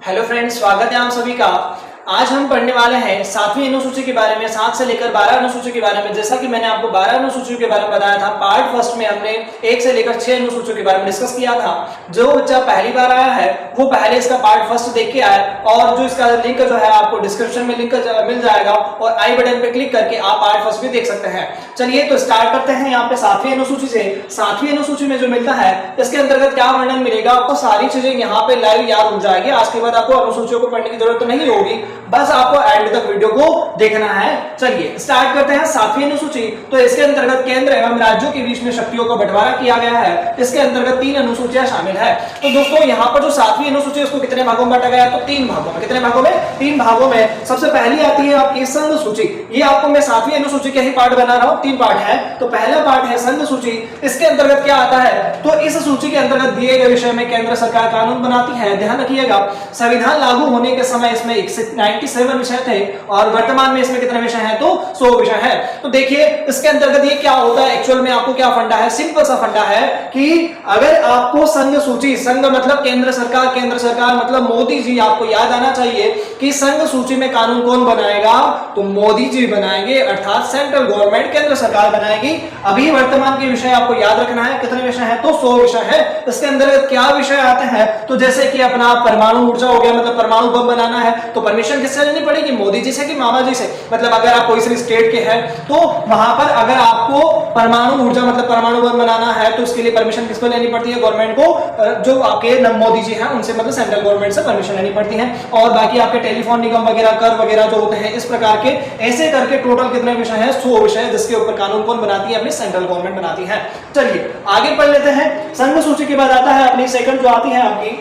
Hello friends, स्वागत है आप सभी का। आज हम पढ़ने वाले हैं 7वीं अनुसूची के बारे में, 7 से लेकर 12 अनुसूची के बारे में। जैसा कि मैंने आपको 12 अनुसूचियों के बारे में बताया था, पार्ट फर्स्ट में हमने 1 से लेकर 6 अनुसूचियों के बारे में डिस्कस किया था। जो बच्चा पहली बार आया है वो पहले इसका पार्ट फर्स्ट देख के आए, और जो इसका लिंक जो है आपको डिस्क्रिप्शन में लिंक मिल जाएगा, और आई बटन पे क्लिक करके आप पार्ट फर्स्ट भी देख सकते हैं। चलिए तो स्टार्ट करते हैं यहाँ पे 7वीं अनुसूची से। 7वीं अनुसूची में जो मिलता है इसके अंतर्गत क्या वर्णन मिलेगा, आपको सारी चीजें यहाँ पे लाइव याद हो जाएगी। आज के बाद आपको अनुसूचियों को पढ़ने की जरूरत तो नहीं होगी, बस आपको एंड तक वीडियो को देखना है। चलिए स्टार्ट करते हैं 7वीं अनुसूची। तो इसके अंतर्गत केंद्र एवं राज्यों के बीच में शक्तियों का बंटवारा किया गया है। इसके अंतर्गत 3 अनुसूचियां शामिल है। तो दोस्तों यहाँ पर जो 7वीं अनुसूची है उसको कितने भागों में बांटा गया है, तो 3 भागों में। कितने भागों में? 3 भागों में। सबसे पहली आती है आपकी संघ सूची। ये आपको मैं 7वीं अनुसूची के ही पार्ट बना रहा हूँ, 3 पार्ट है। तो पहला पार्ट है संघ सूची। इसके अंतर्गत क्या आता है, तो इस सूची के अंतर्गत दिए गए विषय में केंद्र सरकार कानून बनाती है। ध्यान रखिएगा, संविधान लागू होने के समय इसमें 97 विषय थे और वर्तमान में इसमें कितने विषय हैं, तो 100 विषय है। तो देखिए इसके अंतर्गत ये क्या होता है, एक्चुअल में आपको क्या फंडा है, सिंपल सा फंडा है कि अगर आपको संघ सूची, संघ मतलब केंद्र सरकार, केंद्र सरकार मतलब मोदी जी, आपको याद आना चाहिए कि संघ सूची में कानून कौन बनाएगा, तो मोदी जी बनाएंगे, अर्थात सेंट्रल गवर्नमेंट, केंद्र सरकार बनाएगी। अभी वर्तमान के विषय आपको याद रखना है, कितने विषय हैं, तो 100 विषय है। इसके अंतर्गत क्या विषय आते हैं, तो जैसे कि अपना परमाणु ऊर्जा हो गया, मतलब परमाणु बम बनाना है तो परमिशन किससे लेनी पड़ेगी, मोदी जी से कि मामा जी से। मतलब अगर आप कोई सी स्टेट के हैं तो वहां पर अगर आपको परमाणु ऊर्जा मतलब परमाणु बम बनाना है तो उसके लिए परमिशन किसको लेनी पड़ती है, गवर्नमेंट को, जो आपके मोदी जी हैं उनसे, मतलब सेंट्रल गवर्नमेंट से परमिशन लेनी पड़ती है। और बाकी आपके टेलीफोन निगम वगैरह, कर वगैरह जो होते हैं, इस प्रकार के ऐसे करके टोटल कितने विषय हैं, 100 विषय, जिसके ऊपर कानून कौन बनाती है, अपनी सेंट्रल गवर्नमेंट बनाती है। चलिए आगे पढ़ लेते हैं। संघ सूची के बाद आता है अपनी सेकंड जो आती है आपकी,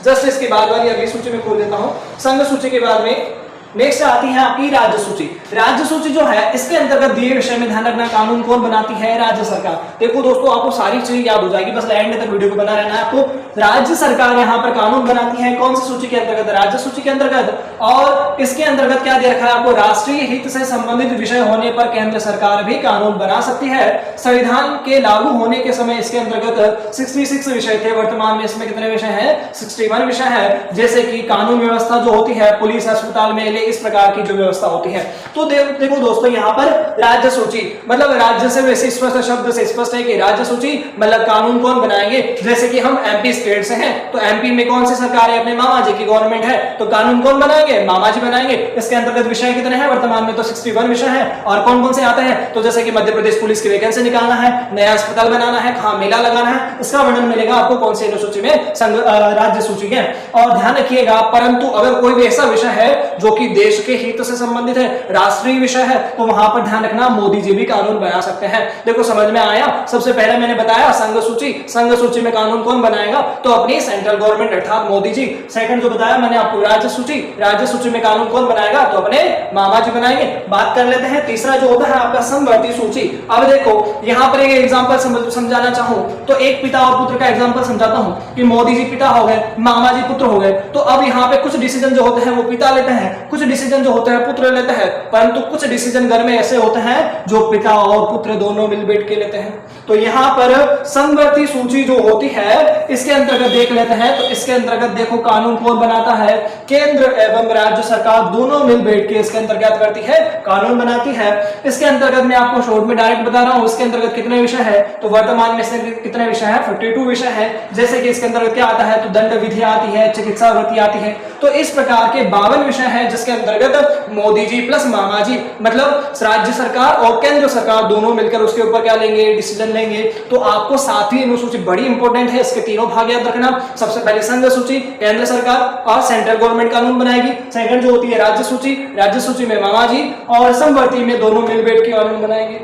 जस्ट इसके बाद वाली अगली सूची में खोल देता हूं। संघ सूची के बाद में नेक्स्ट आती है आपकी राज्य सूची। राज्य सूची जो है इसके अंतर्गत दिए विषय में ध्यान रखना, कानून कौन बनाती है, राज्य सरकार। देखो दोस्तों आपको सारी चीजें याद हो जाएगी, बस एंड तक वीडियो को बना रहना है आपको। राज्य सरकार यहाँ पर कानून बनाती है, कौन सी सूची के अंतर्गत, राज्य सूची के अंतर्गत। और इसके अंतर्गत क्या दे रखा है आपको, राष्ट्रीय हित से संबंधित विषय होने पर केंद्र सरकार भी कानून बना सकती है। संविधान के लागू होने के समय इसके अंतर्गत 66 विषय थे, वर्तमान में इसमें कितने विषय हैं, 61 विषय है। जैसे कि कानून व्यवस्था जो होती है, पुलिस, अस्पताल में, इस प्रकार की जो व्यवस्था होती है। तो देखो दोस्तों यहाँ पर राज्य सूची मतलब राज्य से वैसे स्पष्ट शब्द से स्पष्ट है कि राज्य सूची मतलब कानून कौन बनाएंगे। जैसे कि हम एमपी स्टेट से हैं तो एमपी में कौन सी सरकार है, अपने मामा जी की गवर्नमेंट है, तो कानून कौन बनाएंगे, मामा जी बनाएंगे। इसके अंतर्गत विषय कितने हैं, वर्तमान में तो 61 विषय है। और कौन कौन से आते हैं, तो जैसे कि मध्य प्रदेश पुलिस की वैकेंसी निकालना है, नया अस्पताल बनाना है, कहां मेला लगाना है, इसका वर्णन मिलेगा आपको कौन सी अनुसूची में, राज्य सूची के। और ध्यान रखिएगा, परंतु अगर कोई भी ऐसा विषय है जो कि देश के हित से संबंधित है, राष्ट्रीय विषय है, तो वहां पर ध्यान रखना मोदी जी भी कानून बना सकते हैं। देखो समझ में आया। सबसे पहले मैंने बताया संघ सूची, संघ सूची में कानून कौन बनाएगा, तो अपनी सेंट्रल गवर्नमेंट अर्थात मोदी जी। सेकंड जो बताया मैंने आपको राज्य सूची, राज्य सूची में कानून कौन बनाएगा, तो अपने मामा जी बनाएंगे। बात कर लेते हैं तीसरा जो होता है आपका समवर्ती सूची। अब देखो यहां पर एक एग्जांपल समझाना चाहूं तो एक पिता और पुत्र का एग्जांपल समझाता हूं कि मोदी जी पिता हो गए, मामा जी पुत्र हो गए। तो अब यहाँ पे कुछ डिसीजन जो होते हैं वो पिता लेते हैं, कुछ डिसीजन जो होते हैं पुत्र लेते हैं, परंतु कुछ डिसीजन घर में ऐसे होते हैं जो पिता और पुत्र दोनों मिल बैठ के लेते हैं। तो यहाँ पर समवर्ती सूची जो होती है इसके अंतर्गत देख लेते हैं। तो इसके अंतर्गत देखो कानून कौन बनाता है, केंद्र एवं राज्य सरकार दोनों मिल बैठ के इसके अंतर्गत करती है, कानून बनाती है। इसके अंतर्गत मैं आपको शॉर्ट में डायरेक्ट बता रहा हूं, इसके अंतर्गत कितने विषय है, तो वर्तमान में से कितने विषय है, 52 विषय है। जैसे कि इसके अंतर्गत क्या आता है, तो दंड विधि आती है, चिकित्सा वृत्ति आती है। तो इस प्रकार के 52 विषय है जिसके अंतर्गत मोदी जी प्लस मामा जी मतलब राज्य सरकार और केंद्र सरकार दोनों मिलकर उसके ऊपर क्या लेंगे, डिसीजन लेंगे। तो आपको 7वीं अनुसूची बड़ी इंपॉर्टेंट है, इसके तीनों भाग याद रखना। सबसे पहले संघ सूची, केंद्र सरकार और सेंट्रल गवर्नमेंट कानून बनाएगी। सेकंड जो होती है राज्य सूची, राज्य सूची में मामा जी और समवर्ती में दोनों मिल बैठ के कानून बनाएंगे।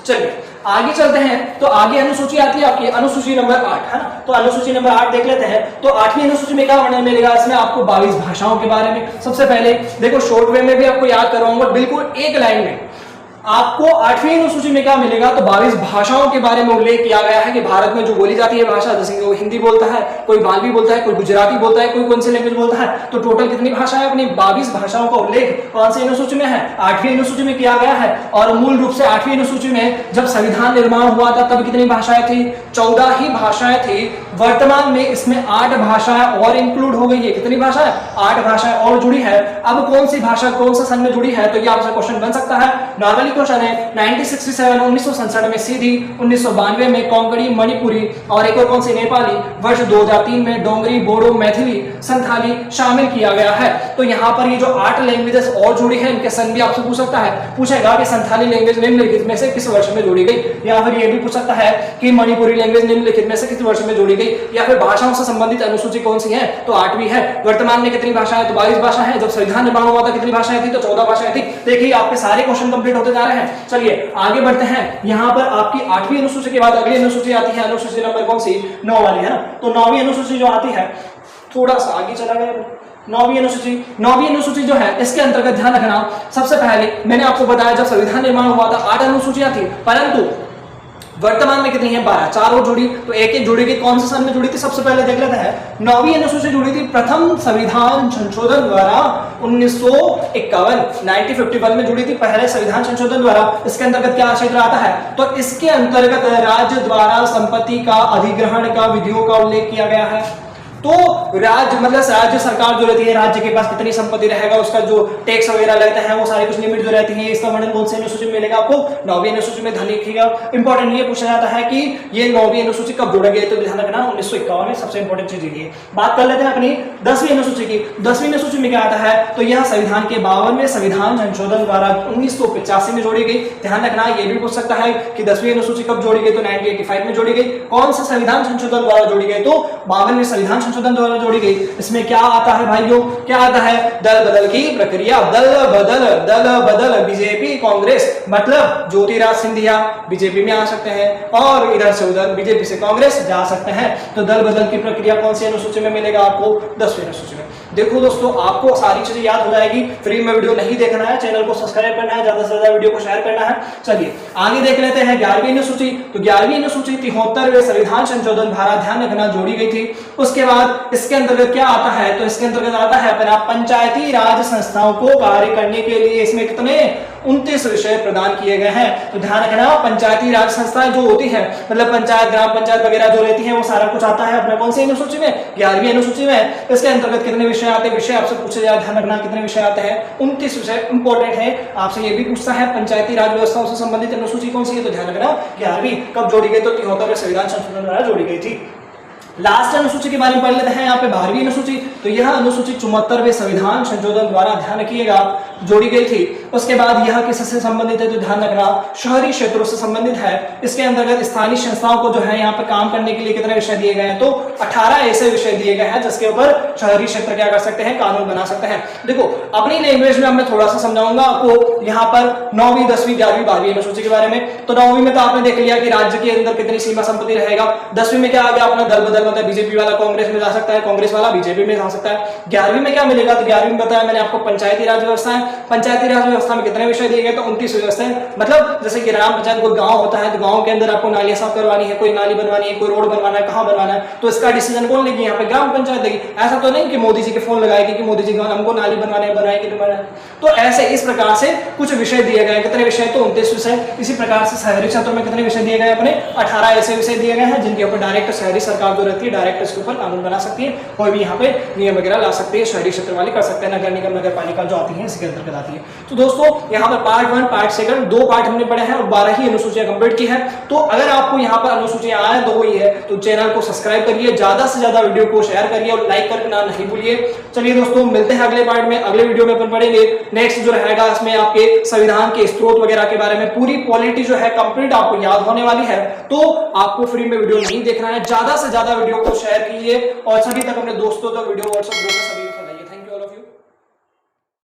चलिए आगे चलते हैं। तो आगे अनुसूची आती है आपकी अनुसूची नंबर 8, है ना। तो अनुसूची नंबर 8 देख लेते हैं। तो 8वीं अनुसूची में क्या वर्णन मिलेगा, इसमें आपको 22 भाषाओं के बारे में। सबसे पहले देखो शॉर्ट वे में भी आपको याद करवाऊंगा, बिल्कुल एक लाइन में। आपको 8वीं अनुसूची में क्या मिलेगा, तो 22 भाषाओं के बारे में उल्लेख किया गया है कि भारत में जो बोली जाती है भाषा, जैसे कि वो हिंदी बोलता है, कोई मालवी बोलता है, कोई गुजराती बोलता है, कोई कौन सी लैंग्वेज बोलता है। तो टोटल कितनी भाषा है, अपनी 22 भाषाओं का उल्लेख कौन सी अनुसूची में है, 8वीं अनुसूची में किया गया है। और मूल रूप से 8वीं अनुसूची में जब संविधान निर्माण हुआ था तब कितनी भाषाएं थी, 14 ही भाषाएं थी। वर्तमान में इसमें 8 भाषाएं और इंक्लूड हो गई है। कितनी भाषाएं? 8 भाषाएं और जुड़ी है। अब कौन सी भाषा कौन सा सन में जुड़ी है, तो ये आपसे क्वेश्चन बन सकता है। नॉर्मली क्वेश्चन है 1967 1967 में सीधी, 1992 में कोंकणी मणिपुरी और एक और कौन सी नेपाली, वर्ष 2003 में डोंगरी बोडो मैथिली संथाली शामिल किया गया है। तो यहाँ पर ये जो 8 लैंग्वेजेस और जुड़ी है इनके सन भी आपसे पूछ सकता है। पूछेगा कि संथाली लैंग्वेज निम्नलिखित में से किस वर्ष में जोड़ी गई, या फिर ये भी पूछ सकता है कि मणिपुरी लैंग्वेज निम्नलिखित में से किस वर्ष में जोड़ी गई, या फिर भाषाओं से संबंधित अनुसूची कौन सी है, तो 8वीं है। वर्तमान में कितनी भाषाएं, तो 22 भाषा है। जब संविधान निर्माण हुआ था कितनी भाषाएं थी, तो 14 भाषाएं थी। देखिए आपके सारे क्वेश्चन कंप्लीट होते जा रहे हैं। चलिए आगे बढ़ते हैं। यहाँ पर आपकी 8वीं अनुसूची के बाद अगली अनुसूची आती है, अनुसूची नंबर कौन सी, 9 वाली है ना। तो 9वीं अनुसूची जो आती है, थोड़ा सा आगे चला गया, 9वीं अनुसूची जो है इसके अंतर्गत ध्यान रखना, सबसे पहले मैंने आपको बताया जब संविधान निर्माण हुआ था 8 अनुसूचियां थी, परंतु वर्तमान में कितनी है, 12, 4 और जुड़ी, तो एक एक जुड़ी गई। कौन से सन में जुड़ी थी, सबसे पहले देख लेते हैं। 9वीं अनुसूची जुड़ी थी प्रथम संविधान संशोधन द्वारा 1951 में जुड़ी थी, पहले संविधान संशोधन द्वारा। इसके अंतर्गत क्या क्षेत्र आता है, तो इसके अंतर्गत राज्य द्वारा संपत्ति का अधिग्रहण का विधियों का उल्लेख किया गया है। तो राज्य मतलब राज्य सरकार जो रहती है, राज्य के पास कितनी संपत्ति रहेगा, उसका जो टैक्स वगैरह लगता है वो सारी कुछ लिमिट जो रहती है, इसका वर्णन कौन से अनुसूची में मिलेगा आपको, 9वीं अनुसूची में। ध्यान रखिएगा, इंपॉर्टेंट ये पूछा जाता है कि ये 9वीं अनुसूची कब जोड़ा गया, तो ध्यान रखना 1951 में। सबसे इंपॉर्टेंट चीज ये। बात कर लेते हैं अपनी 10वीं अनुसूची की। 10वीं अनुसूची में क्या आता है, तो यह संविधान के 52वें संविधान संशोधन द्वारा 1985 में जोड़ी गई। ध्यान रखना ये भी पूछ सकता है कि 10वीं अनुसूची कब जोड़ी गई, तो 1985 में जोड़ी गई। कौन सा संविधान संशोधन द्वारा जोड़ी गई, तो 52वें संविधान संशोधन द्वारा जोड़ी गई। इसमें क्या आता है भाइयों, क्या आता है, दल बदल की प्रक्रिया। दल बदल बीजेपी कांग्रेस, मतलब ज्योतिराज सिंधिया बीजेपी में आ सकते हैं और इधर से उधर बीजेपी से कांग्रेस जा सकते हैं। तो दल बदल की प्रक्रिया कौन सी अनुसूची में मिलेगा आपको, 10वीं अनुसूची में। देखो दोस्तों, आपको सारी चीजें याद हो जाएगी। फ्री में वीडियो नहीं देखना है, चैनल को सब्सक्राइब करना है, ज्यादा से ज्यादा वीडियो को शेयर करना है। चलिए आगे देख लेते हैं 11वीं अनुसूची। तो 11वीं अनुसूची 73वें संविधान संशोधन द्वारा, ध्यान रखना, जोड़ी गई थी। उसके बाद इसके अंतर्गत क्या आता है, तो इसके अंतर्गत आता है अपना पंचायती राज संस्थाओं को कार्य करने के लिए इसमें कितने 29 विषय प्रदान किए गए हैं। तो ध्यान रखना, पंचायती राज संस्थाएं जो होती है, मतलब पंचायत ग्राम पंचायत वगैरह जो रहती है, वो सारा कुछ आता है अपने कौन सी अनुसूची में, 11वीं अनुसूची में। इसके अंतर्गत कितने विषय आते हैं, विषय आपसे पूछे जाए, ध्यान रखना कितने विषय आते हैं, 29 विषय। इंपॉर्टेंट है, आपसे ये भी पूछता है पंचायती राज व्यवस्थाओं से संबंधित अनुसूची कौन सी है, तो ध्यान रखना 11वीं। कब जोड़ी गई, तो 73वें संविधान संशोधन द्वारा जोड़ी गई थी। लास्ट अनुसूची के बारे में पढ़ लेते हैं यहाँ पे 12वीं अनुसूची। तो यह अनुसूची 74वें संविधान संशोधन द्वारा, ध्यान रखिएगा, जोड़ी गई थी। उसके बाद यह किससे संबंधित है, तो ध्यान रखना शहरी क्षेत्रों से संबंधित है। इसके अंतर्गत स्थानीय संस्थाओं को जो है यहाँ पर काम करने के लिए कितने विषय दिए गए हैं, तो 18 ऐसे विषय दिए गए हैं जिसके ऊपर शहरी क्षेत्र क्या कर सकते हैं, कानून बना सकते हैं। देखो अपनी लैंग्वेज में मैं थोड़ा सा समझाऊंगा आपको यहाँ पर 9वीं 10वीं 11वीं 12वीं अनुसूची के बारे में। तो 9वीं में तो आपने देख लिया कि राज्य के अंदर कितनी सीमा संपत्ति रहेगा। 10वीं में क्या आ गया अपना दल बदल, मतलब बीजेपी वाला कांग्रेस में जा सकता है, कांग्रेस वाला बीजेपी में जा सकता है। 11वीं में क्या मिलेगा, तो 11वीं में बताया मैंने आपको पंचायती राज व्यवस्था है। पंचायती राज व्यवस्था में कितने विषय दिए गए, तो 29 व्यवस्था है। मतलब जैसे कि ग्राम पंचायत कोई गांव होता है, तो गांव के अंदर आपको नालियां साफ करवानी है, कोई नाली बनवानी है, कोई रोड बनवाना है, कहां बनवाना है, तो इसका डिसीजन कौन लेगी, यहाँ पे ग्राम पंचायत लेगी। ऐसा तो नहीं कि मोदी जी के फोन लगाएगी कि मोदी जी हमको नाली बनवाने बनाएगी। तो ऐसे इस प्रकार से कुछ विषय दिए गए। कितने विषय, तो 29 विषय। इसी प्रकार से शहरी क्षेत्रों में कितने विषय दिए गए, अपने 18 ऐसे विषय दिए गए हैं जिनके ऊपर डायरेक्ट शहरी सरकार जो रहती है डायरेक्ट इसके ऊपर कानून बना सकती है। कोई भी यहाँ पे नियम वगैरह ला सकती है, शहरी क्षेत्र वाले कर सकते हैं, नगर निगम नगर पालिका जो आती है इसके अंतर्गत आती है। तो दोस्तों यहाँ पर पार्ट 1 पार्ट 2 दो पार्ट हमने पढ़े हैं और 12 ही अनुसूचियां कंप्लीट की है। तो अगर आपको यहाँ पर अनुसूचियां आए तो वही है, तो चैनल को सब्सक्राइब करिए, ज्यादा से ज्यादा वीडियो को शेयर करिए और लाइक करना नहीं भूलिए। चलिए दोस्तों, मिलते हैं अगले पार्ट में, अगले वीडियो में अपन पढ़ेंगे। नेक्स्ट जो रहेगा इसमें आपके संविधान के स्त्रोत वगैरह के बारे में पूरी पॉलिटी जो है कंप्लीट आपको याद होने वाली है। तो आपको फ्री में वीडियो नहीं देखना है, ज्यादा से ज्यादा वीडियो को शेयर कीजिए और सभी तक अपने दोस्तों तक वीडियो व्हाट्सएप ग्रुप में सभी